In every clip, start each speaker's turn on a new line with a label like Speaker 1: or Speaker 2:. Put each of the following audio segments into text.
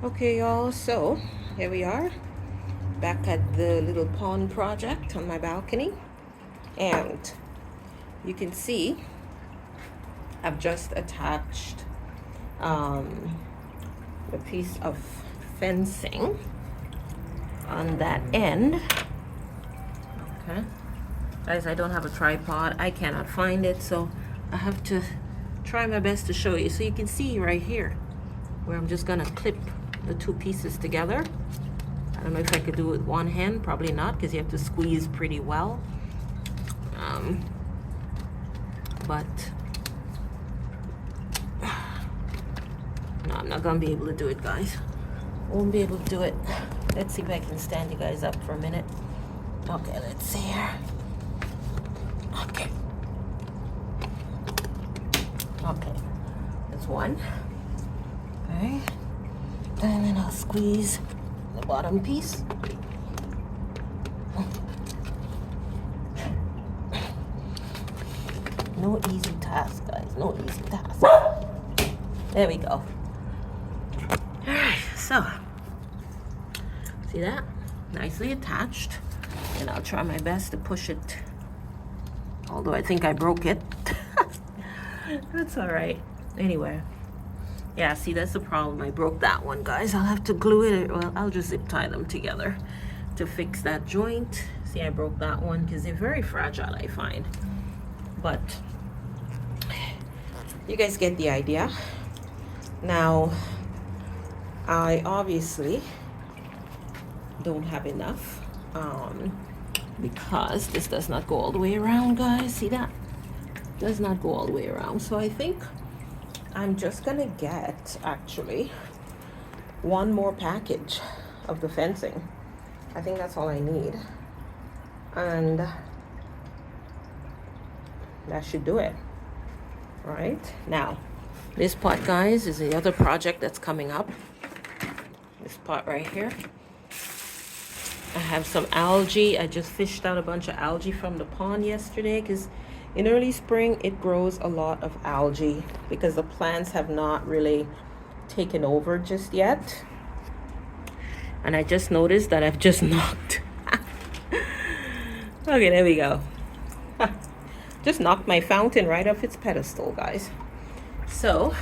Speaker 1: Okay, y'all, so here we are back at the little pond project on my balcony, and you can see I've just attached a piece of fencing on that end. Okay, guys, I don't have a tripod. I cannot find it, so I have to try my best to show you. So you can see right here where I'm just gonna clip the two pieces together. I don't know if I could do it with one hand, probably not, because you have to squeeze pretty well. But no, I'm not gonna be able to do it, guys. Won't be able to do it. Let's see if I can stand you guys up for a minute. Okay, let's see here. Okay. Okay, that's one. Okay. And then I'll squeeze the bottom piece. No easy task, guys. No easy task. There we go. Alright, so see that? Nicely attached. And I'll try my best to push it. Although I think I broke it. That's alright. Anyway. Yeah, see, that's the problem. I broke that one, guys. I'll have to glue it. Well, I'll just zip tie them together to fix that joint. See, I broke that one because they're very fragile, I find. But you guys get the idea. Now, I obviously don't have enough because this does not go all the way around, guys. See that? Does not go all the way around. So I think I'm just gonna get actually one more package of the fencing. I think that's all I need, and that should do it. Right now, this pot, guys, is the other project that's coming up. This pot right here. I have some algae. I just fished out a bunch of algae from the pond yesterday because in early spring, it grows a lot of algae because the plants have not really taken over just yet. And I just noticed that I've just knocked. Okay, there we go. Just knocked my fountain right off its pedestal, guys. So,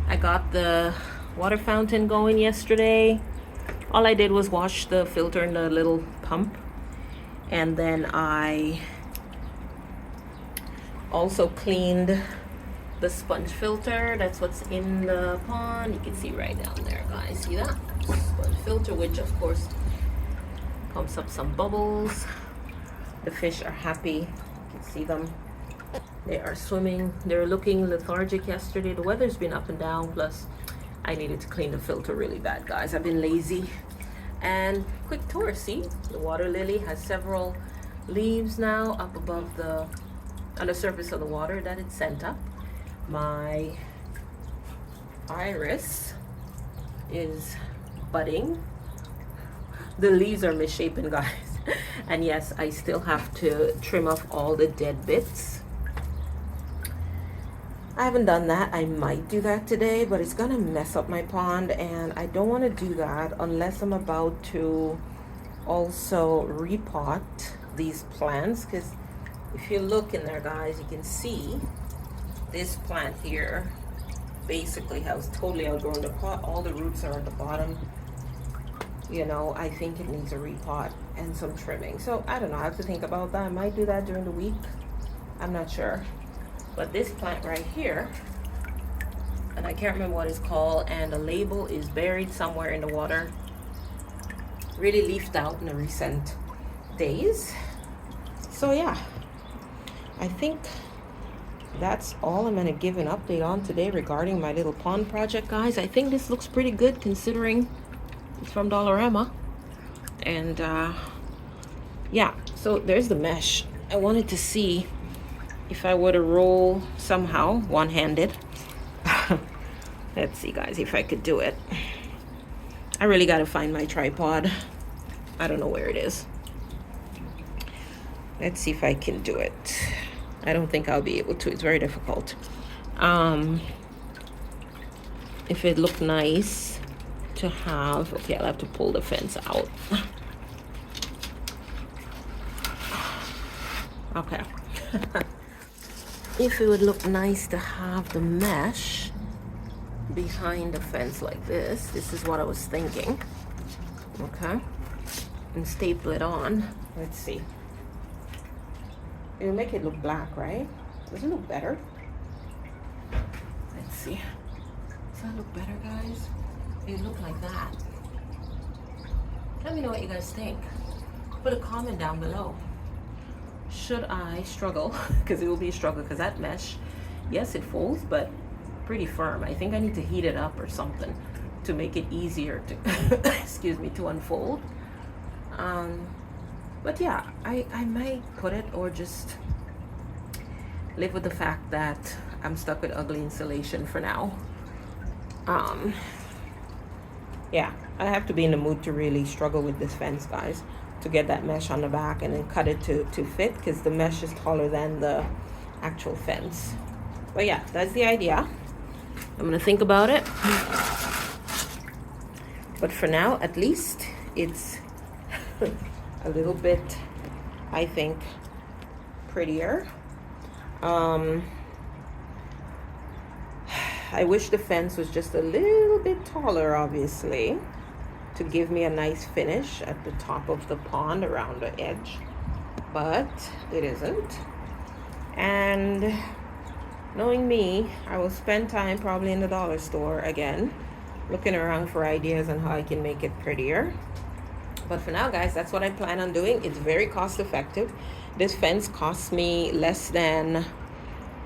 Speaker 1: I got the water fountain going yesterday. All I did was wash the filter in the little pump. And then I also cleaned the sponge filter. That's what's in the pond. You can see right down there, guys. See that? Sponge filter, which of course pumps up some bubbles. The fish are happy. You can see them. They are swimming. They're looking lethargic yesterday. The weather's been up and down. Plus, I needed to clean the filter really bad, guys. I've been lazy. And quick tour, see? The water lily has several leaves now up above on the surface of the water that it sent up. My iris is budding. The leaves are misshapen, guys. And yes, I still have to trim off all the dead bits. I haven't done that. I might do that today, but it's gonna mess up my pond, and I don't want to do that unless I'm about to also repot these plants, because if you look in there, guys, you can see this plant here basically has totally outgrown the pot. All the roots are at the bottom. You know, I think it needs a repot and some trimming. So I don't know. I have to think about that. I might do that during the week. I'm not sure. But this plant right here, and I can't remember what it's called, and the label is buried somewhere in the water. Really leafed out in the recent days. So yeah, I think that's all I'm going to give an update on today regarding my little pond project, guys. I think this looks pretty good considering it's from Dollarama. And yeah, so there's the mesh. I wanted to see if I were to roll somehow one-handed. Let's see, guys, if I could do it. I really got to find my tripod. I don't know where it is. Let's see if I can do it. I don't think I'll be able to. It's very difficult. If it looked nice to have, okay, I'll have to pull the fence out. Okay. If it would look nice to have the mesh behind the fence like this is what I was thinking. Okay. And staple it on. Let's see. It'll make it look black, right? Does it look better? Let's see. Does that look better, guys? It look like that. Let me know what you guys think. Put a comment down below. Should I struggle? Because it will be a struggle, because that mesh, yes, it folds, but pretty firm. I think I need to heat it up or something to make it easier to excuse me, to unfold. But yeah, I might put it, or just live with the fact that I'm stuck with ugly insulation for now. Yeah, I have to be in the mood to really struggle with this fence, guys, to get that mesh on the back and then cut it to fit, because the mesh is taller than the actual fence. But yeah, that's the idea. I'm gonna think about it. But for now, at least, it's a little bit, I think, prettier. I wish the fence was just a little bit taller, obviously, to give me a nice finish at the top of the pond around the edge, but it isn't. And knowing me, I will spend time probably in the dollar store again, looking around for ideas on how I can make it prettier. But for now, guys, that's what I plan on doing. It's very cost effective. This fence cost me less than,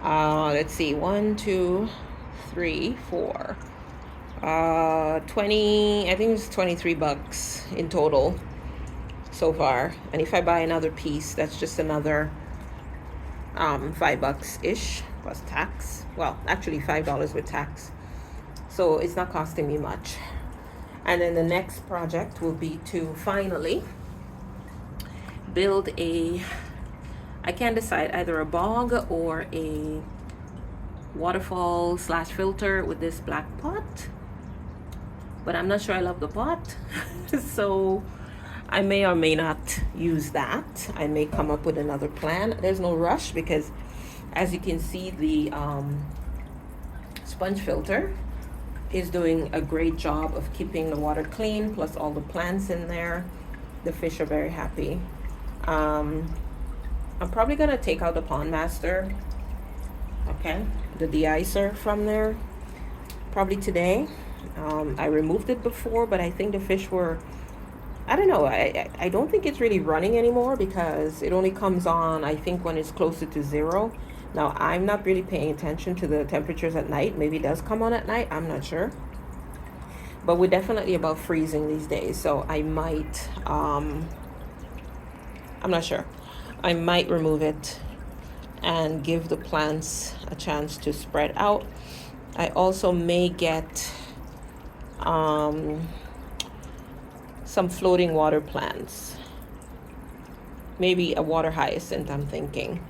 Speaker 1: let's see, 1, 2, 3, 4, 20, I think it's 23 bucks in total so far. And if I buy another piece, that's just another $5 ish plus tax. Well, actually $5 with tax. So it's not costing me much. And then the next project will be to finally build a, I can't decide, either a bog or a waterfall / filter with this black pot. But I'm not sure I love the pot. So I may or may not use that. I may come up with another plan. There's no rush, because as you can see, the sponge filter is doing a great job of keeping the water clean, plus all the plants in there. The fish are very happy. I'm probably gonna take out the pond master, okay, the de-icer from there, probably today. I removed it before, but I think the fish were, I don't know, I don't think it's really running anymore, because it only comes on, I think, when it's closer to 0. Now, I'm not really paying attention to the temperatures at night. Maybe it does come on at night. I'm not sure. But we're definitely above freezing these days. So I might, I'm not sure. I might remove it and give the plants a chance to spread out. I also may get some floating water plants. Maybe a water hyacinth, I'm thinking.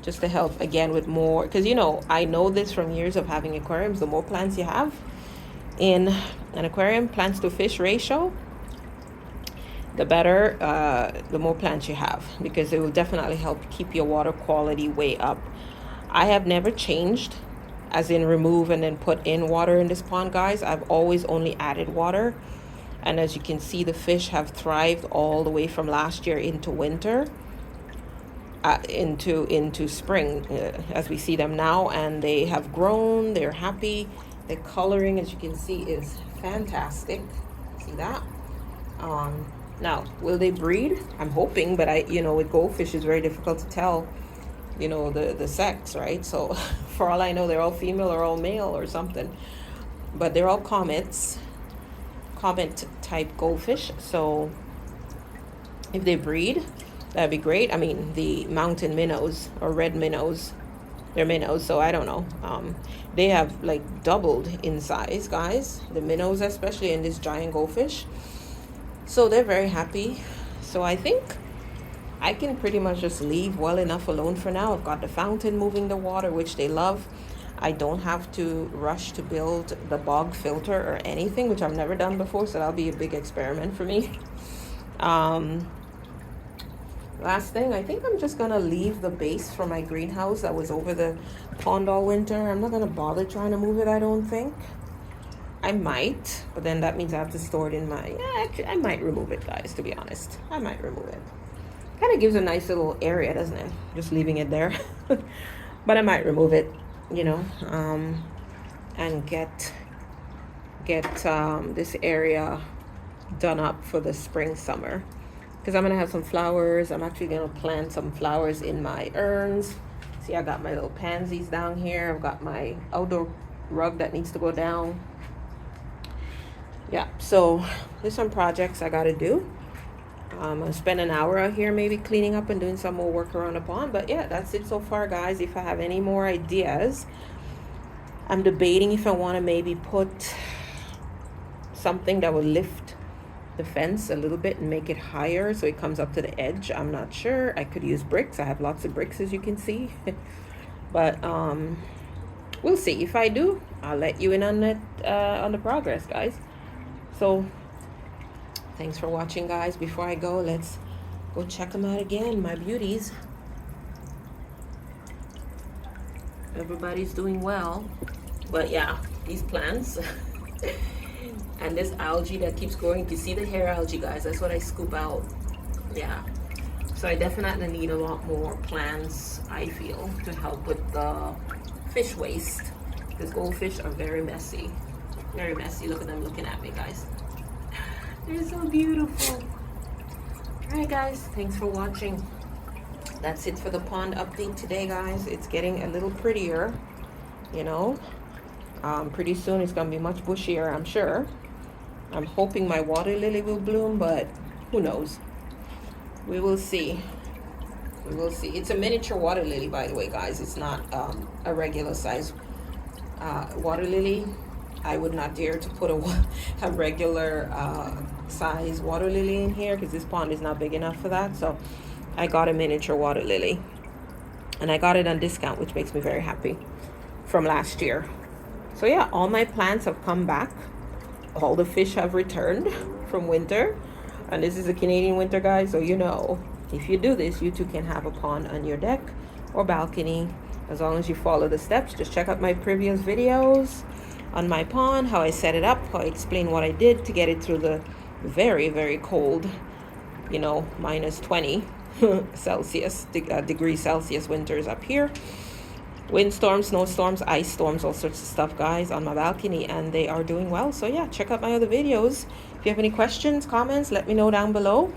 Speaker 1: Just to help again with more, because you know, I know this from years of having aquariums. The more plants you have in an aquarium, plants to fish ratio, the better, the more plants you have, because it will definitely help keep your water quality way up. I have never changed, as in remove and then put in water in this pond, guys. I've always only added water, and as you can see, the fish have thrived all the way from last year into winter. Into spring, as we see them now, and they have grown. They're happy. The coloring, as you can see, is fantastic. See that? Now, will they breed? I'm hoping, but with goldfish, it's very difficult to tell, the sex, right? So for all I know, they're all female or all male or something, but they're all comet type goldfish. So if they breed, that'd be great. I mean, the mountain minnows or red minnows, they're minnows, so I don't know. They have like doubled in size, guys. The minnows, especially, in this giant goldfish. So they're very happy. So I think I can pretty much just leave well enough alone for now. I've got the fountain moving the water, which they love. I don't have to rush to build the bog filter or anything, which I've never done before, so that'll be a big experiment for me. Last thing, I think I'm just gonna leave the base for my greenhouse that was over the pond all winter. I'm not gonna bother trying to move it, I don't think. I might, but then that means I have to store it in my, yeah, actually, I might remove it, guys, to be honest. I might remove it. Kind of gives a nice little area, doesn't it? Just leaving it there. But I might remove it, you know, and get this area done up for the spring, summer. Because I'm going to have some flowers. I'm actually going to plant some flowers in my urns. See, I got my little pansies down here. I've got my outdoor rug that needs to go down. Yeah, so there's some projects I got to do. I'm going to spend an hour out here maybe cleaning up and doing some more work around the pond. But yeah, that's it so far, guys. If I have any more ideas, I'm debating if I want to maybe put something that will lift the fence a little bit and make it higher so it comes up to the edge. I'm not sure. I could use bricks. I have lots of bricks, as you can see. But we'll see. If I do, I'll let you in on it, on the progress, guys. So thanks for watching, guys. Before I go, let's go check them out again, my beauties. Everybody's doing well. But yeah, these plants and this algae that keeps growing. You see the hair algae, guys? That's what I scoop out. Yeah. So I definitely need a lot more plants, I feel, to help with the fish waste. Because goldfish are very messy. Very messy. Look at them looking at me, guys. They're so beautiful. Alright, guys. Thanks for watching. That's it for the pond update today, guys. It's getting a little prettier, you know. Pretty soon it's going to be much bushier, I'm sure. I'm hoping my water lily will bloom, but who knows? We will see. We will see. It's a miniature water lily, by the way, guys. It's not a regular size water lily. I would not dare to put a regular size water lily in here because this pond is not big enough for that. So I got a miniature water lily. And I got it on discount, which makes me very happy, from last year. So yeah, all my plants have come back. All the fish have returned from winter. And this is a Canadian winter, guys, so you know, if you do this, you too can have a pond on your deck or balcony, as long as you follow the steps. Just check out my previous videos on my pond, how I set it up, how I explain what I did to get it through the very, very cold, you know, minus 20 Celsius, degrees Celsius winters up here. Windstorms, snowstorms, ice storms, all sorts of stuff, guys, on my balcony, and they are doing well. So yeah, check out my other videos. If you have any questions, comments, let me know down below.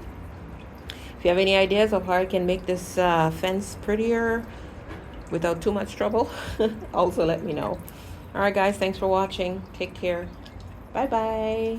Speaker 1: If you have any ideas of how I can make this fence prettier without too much trouble, also let me know. All right, guys, thanks for watching. Take care. Bye-bye.